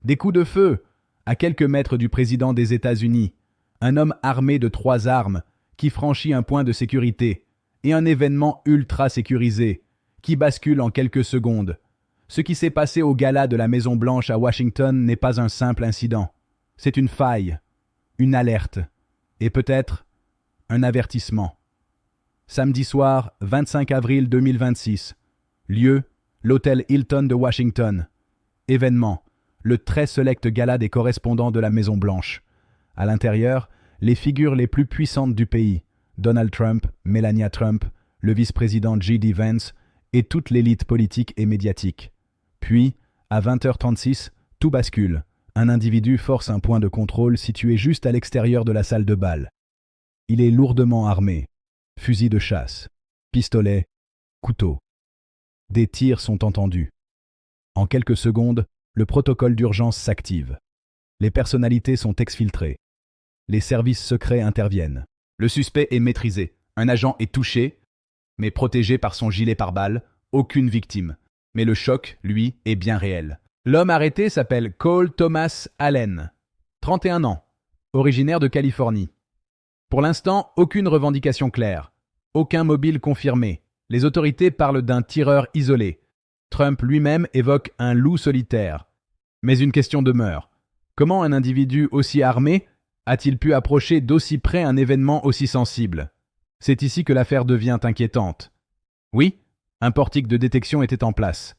Des coups de feu, à quelques mètres du président des États-Unis, un homme armé de 3 armes qui franchit un point de sécurité, et un événement ultra sécurisé qui bascule en quelques secondes. Ce qui s'est passé au gala de la Maison-Blanche à Washington n'est pas un simple incident. C'est une faille, une alerte, et peut-être un avertissement. Samedi soir, 25 avril 2026. Lieu, l'hôtel Hilton de Washington. Événement, le très select gala des correspondants de la Maison-Blanche. À l'intérieur, les figures les plus puissantes du pays, Donald Trump, Melania Trump, le vice-président J.D. Vance et toute l'élite politique et médiatique. Puis, à 20h36, tout bascule. Un individu force un point de contrôle situé juste à l'extérieur de la salle de bal. Il est lourdement armé. Fusil de chasse, pistolet, couteau. Des tirs sont entendus. En quelques secondes, le protocole d'urgence s'active. Les personnalités sont exfiltrées. Les services secrets interviennent. Le suspect est maîtrisé. Un agent est touché, mais protégé par son gilet pare-balles. Aucune victime. Mais le choc, lui, est bien réel. L'homme arrêté s'appelle Cole Thomas Allen, 31 ans, originaire de Californie. Pour l'instant, aucune revendication claire, aucun mobile confirmé. Les autorités parlent d'un tireur isolé. Trump lui-même évoque un loup solitaire. Mais une question demeure. Comment un individu aussi armé a-t-il pu approcher d'aussi près un événement aussi sensible? C'est ici que l'affaire devient inquiétante. Oui, un portique de détection était en place,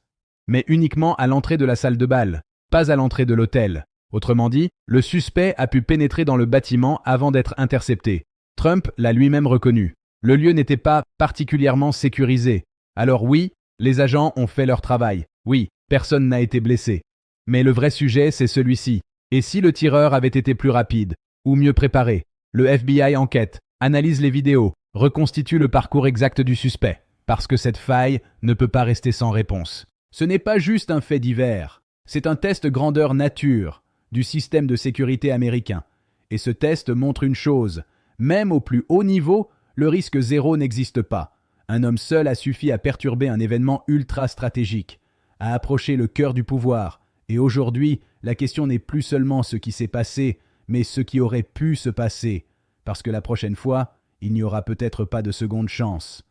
mais uniquement à l'entrée de la salle de bal, pas à l'entrée de l'hôtel. Autrement dit, le suspect a pu pénétrer dans le bâtiment avant d'être intercepté. Trump l'a lui-même reconnu. Le lieu n'était pas particulièrement sécurisé. Alors oui, les agents ont fait leur travail. Oui, personne n'a été blessé. Mais le vrai sujet, c'est celui-ci. Et si le tireur avait été plus rapide, ou mieux préparé? Le FBI enquête, analyse les vidéos, reconstitue le parcours exact du suspect. Parce que cette faille ne peut pas rester sans réponse. Ce n'est pas juste un fait divers, c'est un test grandeur nature du système de sécurité américain. Et ce test montre une chose, même au plus haut niveau, le risque zéro n'existe pas. Un homme seul a suffi à perturber un événement ultra stratégique, à approcher le cœur du pouvoir. Et aujourd'hui, la question n'est plus seulement ce qui s'est passé, mais ce qui aurait pu se passer. Parce que la prochaine fois, il n'y aura peut-être pas de seconde chance.